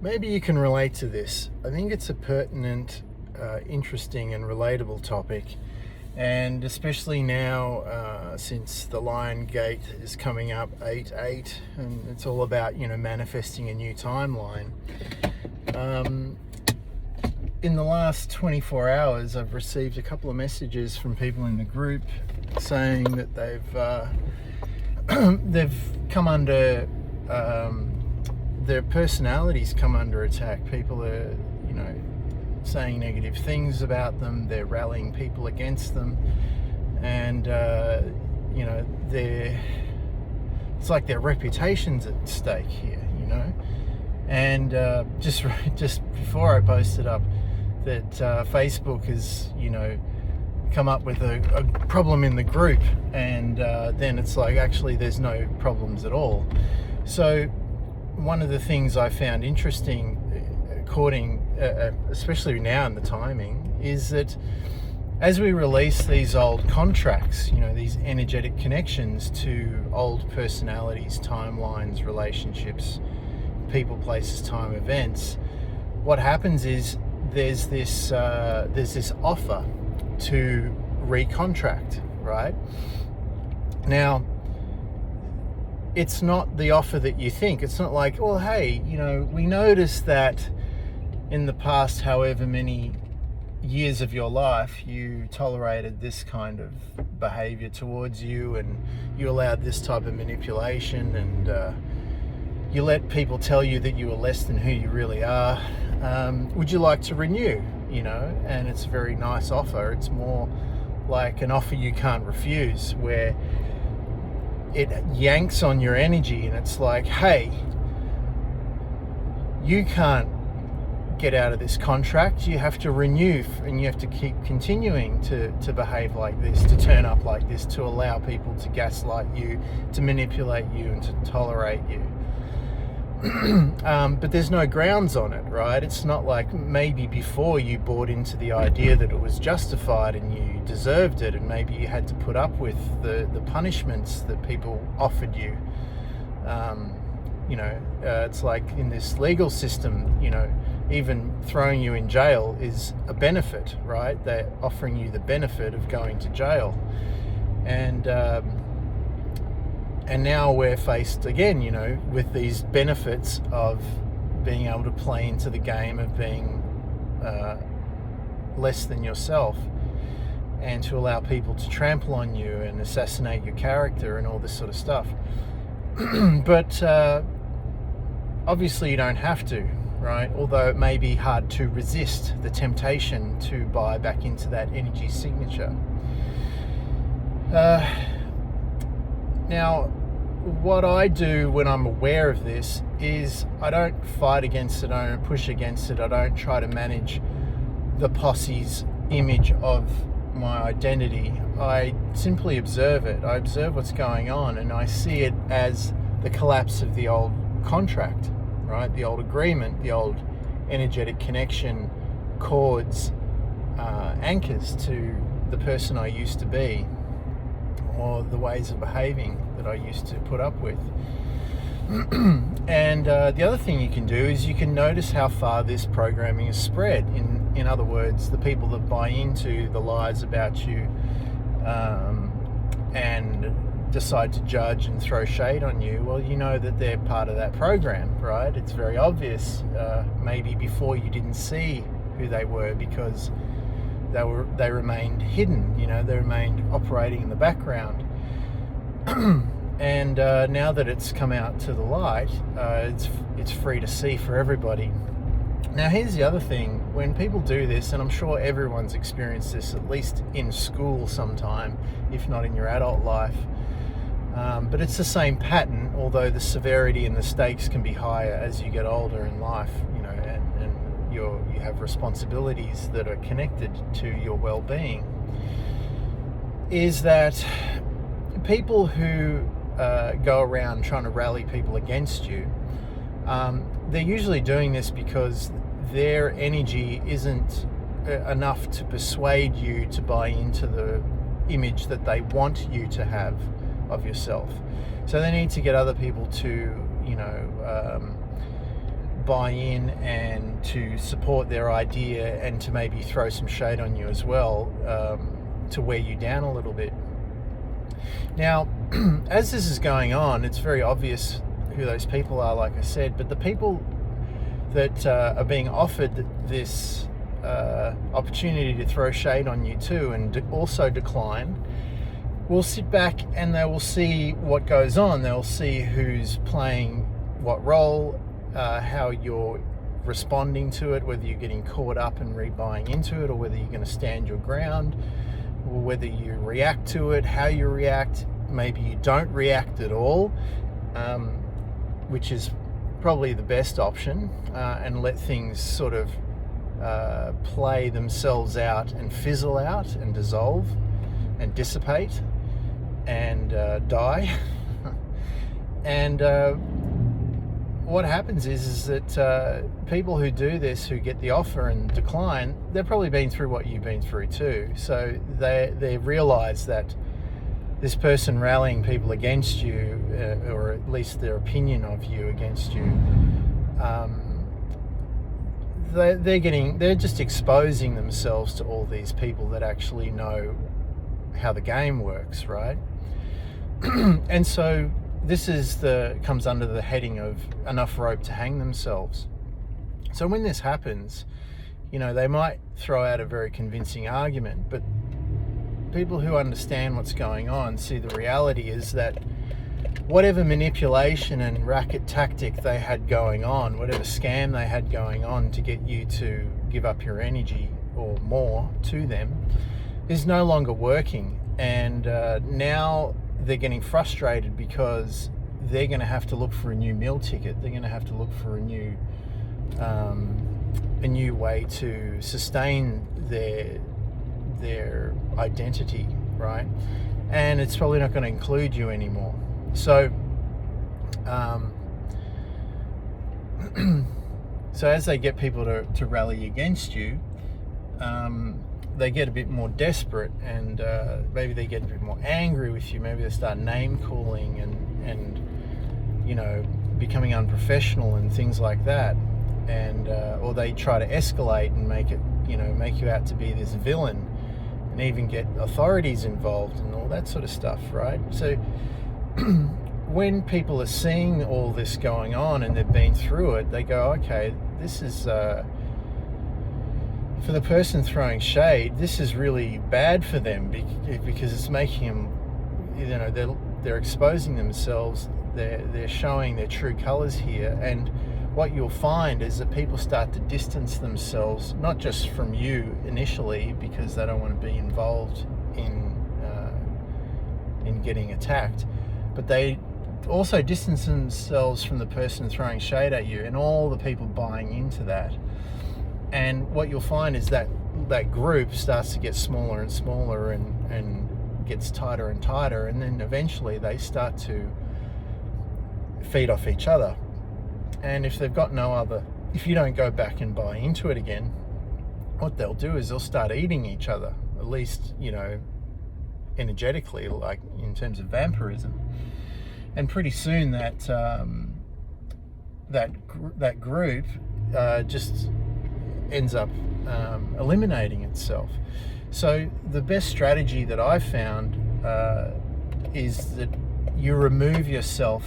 Maybe you can relate to this. I think it's a pertinent, interesting, and relatable topic. And especially now, since the Lion Gate is coming up 8/8, and it's all about, manifesting a new timeline. In the last 24 hours, I've received a couple of messages from people in the group saying that they've come under, their personalities come under attack. People are, saying negative things about them. They're rallying people against them, and it's like their reputation's at stake here, And just before I posted up that Facebook has, come up with a problem in the group, and then it's like, actually there's no problems at all. So one of the things I found interesting, especially now in the timing, is that as we release these old contracts, these energetic connections to old personalities, timelines, relationships, people, places, time, events, what happens is there's this offer to recontract, right? Now, it's not the offer that you think. It's not like, well, hey, we noticed that in the past, however many years of your life, you tolerated this kind of behavior towards you, and you allowed this type of manipulation, and you let people tell you that you are less than who you really are. Would you like to renew? And it's a very nice offer. It's more like an offer you can't refuse, where it yanks on your energy, and it's like, hey, you can't get out of this contract. You have to renew, and you have to keep continuing to behave like this, to turn up like this, to allow people to gaslight you, to manipulate you, and to tolerate you. But there's no grounds on it, right? It's not like maybe before you bought into the idea that it was justified and you deserved it, and maybe you had to put up with the punishments that people offered you. It's like in this legal system, even throwing you in jail is a benefit, right? They're offering you the benefit of going to jail. And now we're faced again, with these benefits of being able to play into the game of being less than yourself, and to allow people to trample on you and assassinate your character and all this sort of stuff. But obviously you don't have to, right? Although it may be hard to resist the temptation to buy back into that energy signature. Now, what I do when I'm aware of this is I don't fight against it, I don't push against it, I don't try to manage the posse's image of my identity. I simply observe it. I observe what's going on, and I see it as the collapse of the old contract, right? The old agreement, the old energetic connection, cords, anchors to the person I used to be, or the ways of behaving that I used to put up with. And the other thing you can do is you can notice how far this programming is spread. In other words, the people that buy into the lies about you and decide to judge and throw shade on you, well, you know that they're part of that program, right? It's very obvious. Maybe before you didn't see who they were because they remained hidden, they remained operating in the background. And now that it's come out to the light, it's free to see for everybody. Now, here's the other thing. When people do this, and I'm sure everyone's experienced this at least in school sometime, if not in your adult life, but it's the same pattern, although the severity and the stakes can be higher as you get older in life, and you have responsibilities that are connected to your well-being, is that people who go around trying to rally people against you, they're usually doing this because their energy isn't enough to persuade you to buy into the image that they want you to have of yourself. So they need to get other people to, buy in and to support their idea and to maybe throw some shade on you as well, to wear you down a little bit. Now, as this is going on, it's very obvious who those people are, like I said, but the people that are being offered this opportunity to throw shade on you too and also decline will sit back and they will see what goes on. They'll see who's playing what role, how you're responding to it, whether you're getting caught up and rebuying into it, or whether you're going to stand your ground, or whether you react to it, how you react. Maybe you don't react at all, which is probably the best option, and let things sort of play themselves out and fizzle out and dissolve and dissipate and die. And what happens is that people who do this, who get the offer and decline, they've probably been through what you've been through too. So they realise that this person rallying people against you, or at least their opinion of you against you, they're just exposing themselves to all these people that actually know how the game works, right? And so this comes under the heading of enough rope to hang themselves. So when this happens, they might throw out a very convincing argument, but people who understand what's going on see the reality is that whatever manipulation and racket tactic they had going on, whatever scam they had going on to get you to give up your energy or more to them, is no longer working. And now they're getting frustrated because they're going to have to look for a new meal ticket. They're going to have to look for a new way to sustain their identity, right? And it's probably not going to include you anymore. So so as they get people to rally against you, they get a bit more desperate, and maybe they get a bit more angry with you. Maybe they start name calling and becoming unprofessional and things like that, and or they try to escalate and make you out to be this villain, and even get authorities involved and all that sort of stuff, right? So when people are seeing all this going on and they've been through it, they go, okay, this is for the person throwing shade, this is really bad for them, because it's making them, they're exposing themselves, they're showing their true colors here. And what you'll find is that people start to distance themselves, not just from you initially because they don't want to be involved in getting attacked, but they also distance themselves from the person throwing shade at you and all the people buying into that. And what you'll find is that group starts to get smaller and smaller and gets tighter and tighter, and then eventually they start to feed off each other. And if they've got if you don't go back and buy into it again, what they'll do is they'll start eating each other, at least, energetically, like in terms of vampirism. And pretty soon that group just ends up eliminating itself. So the best strategy that I've found is that you remove yourself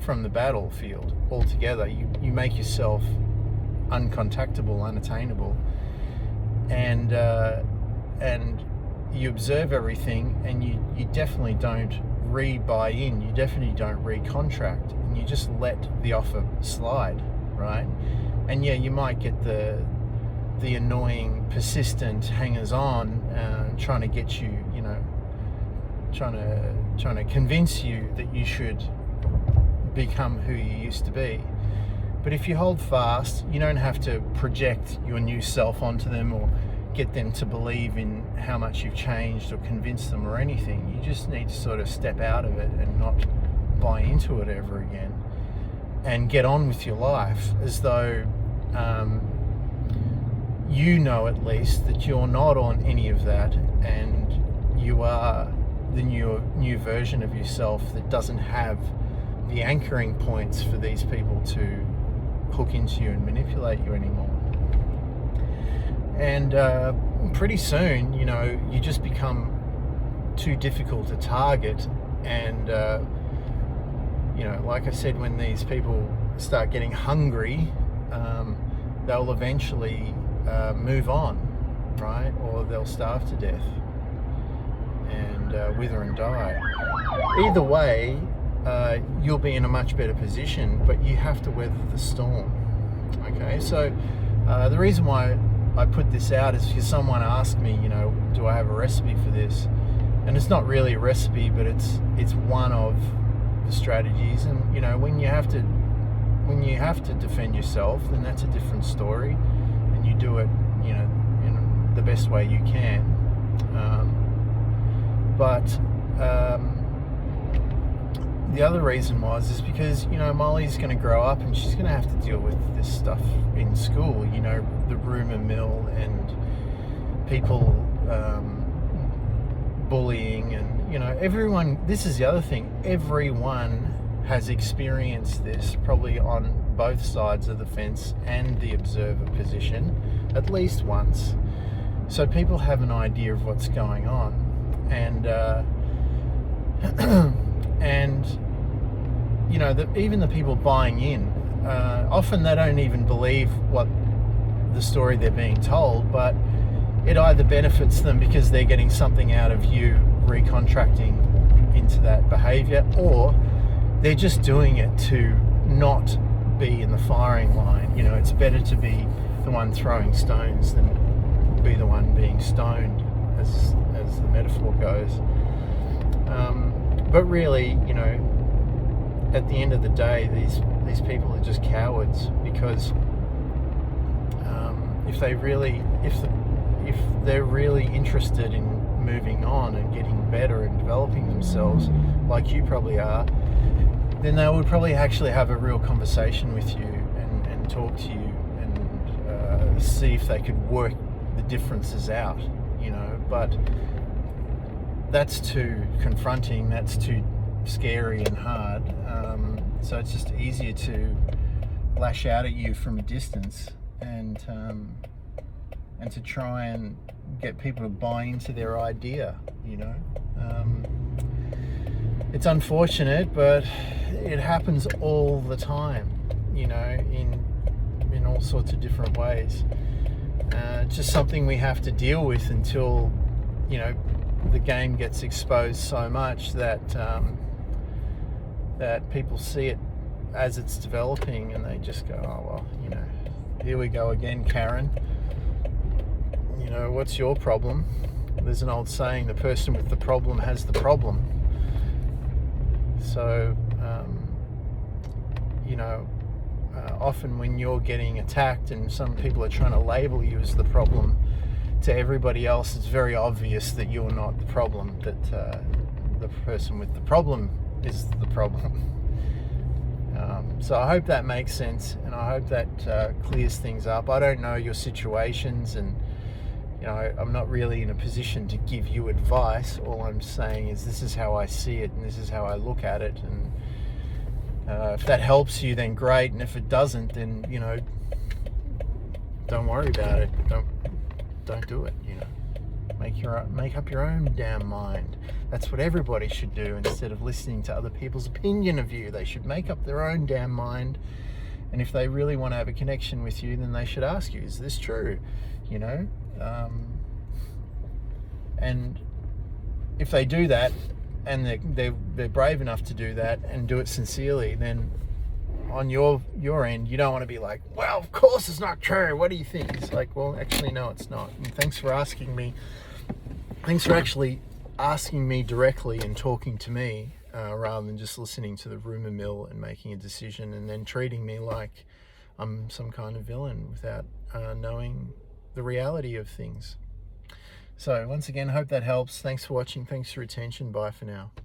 from the battlefield altogether. You make yourself uncontactable, unattainable, and you observe everything, and you definitely don't re-buy in, you definitely don't re-contract, and you just let the offer slide, right? And yeah, you might get the annoying, persistent hangers-on trying to get you, trying to convince you that you should become who you used to be. But if you hold fast, you don't have to project your new self onto them or get them to believe in how much you've changed or convince them or anything. You just need to sort of step out of it and not buy into it ever again, and get on with your life as though at least that you're not on any of that, and you are the new version of yourself that doesn't have the anchoring points for these people to hook into you and manipulate you anymore. And pretty soon, you know, you just become too difficult to target. And you know, like I said, when these people start getting hungry, they'll eventually move on, right? Or they'll starve to death and wither and die. Either way, you'll be in a much better position, but you have to weather the storm. Okay, so the reason why I put this out is because someone asked me, you know, do I have a recipe for this? And it's not really a recipe, but it's one of the strategies. And you know, when you have to defend yourself, then that's a different story, and you do it, you know, in the best way you can. But the other reason is because, you know, Molly's going to grow up and she's going to have to deal with this stuff in school, you know, the rumor mill and people bullying, and, you know, everyone, this is the other thing, everyone has experienced this, probably on both sides of the fence and the observer position, at least once. So people have an idea of what's going on, and and you know, even the people buying in, often they don't even believe what the story they're being told, but it either benefits them because they're getting something out of you recontracting into that behavior, or they're just doing it to not be in the firing line. You know, it's better to be the one throwing stones than be the one being stoned, as the metaphor goes. But really, you know, at the end of the day, these people are just cowards, because if they're really interested in moving on and getting better and developing themselves, like you probably are, then they would probably actually have a real conversation with you and talk to you and see if they could work the differences out, you know. But that's too confronting, that's too scary and hard, so it's just easier to lash out at you from a distance and to try and get people to buy into their idea, you know. It's unfortunate, but it happens all the time, you know, in all sorts of different ways. It's just something we have to deal with until, you know, the game gets exposed so much that that people see it as it's developing, and they just go, oh well, you know, here we go again, Karen. You know, what's your problem? There's an old saying, the person with the problem has the problem. So, you know, often when you're getting attacked and some people are trying to label you as the problem to everybody else, it's very obvious that you're not the problem, that the person with the problem is the problem. So I hope that makes sense, and I hope that clears things up. I don't know your situations, and you know, I'm not really in a position to give you advice. All I'm saying is this is how I see it, and this is how I look at it, and if that helps you, then great, and if it doesn't, then, you know, don't worry about it. Don't do it, you know. Make up your own damn mind. That's what everybody should do. Instead of listening to other people's opinion of you, they should make up their own damn mind. And if they really want to have a connection with you, then they should ask you, is this true? You know? And if they do that, and they're brave enough to do that and do it sincerely, then on your end, you don't want to be like, well, of course it's not true, what do you think? It's like, well, actually, no, it's not. And thanks for asking me. Thanks for actually asking me directly and talking to me, rather than just listening to the rumor mill and making a decision and then treating me like I'm some kind of villain without knowing the reality of things. So once again, hope that helps. Thanks for watching. Thanks for your attention. Bye for now.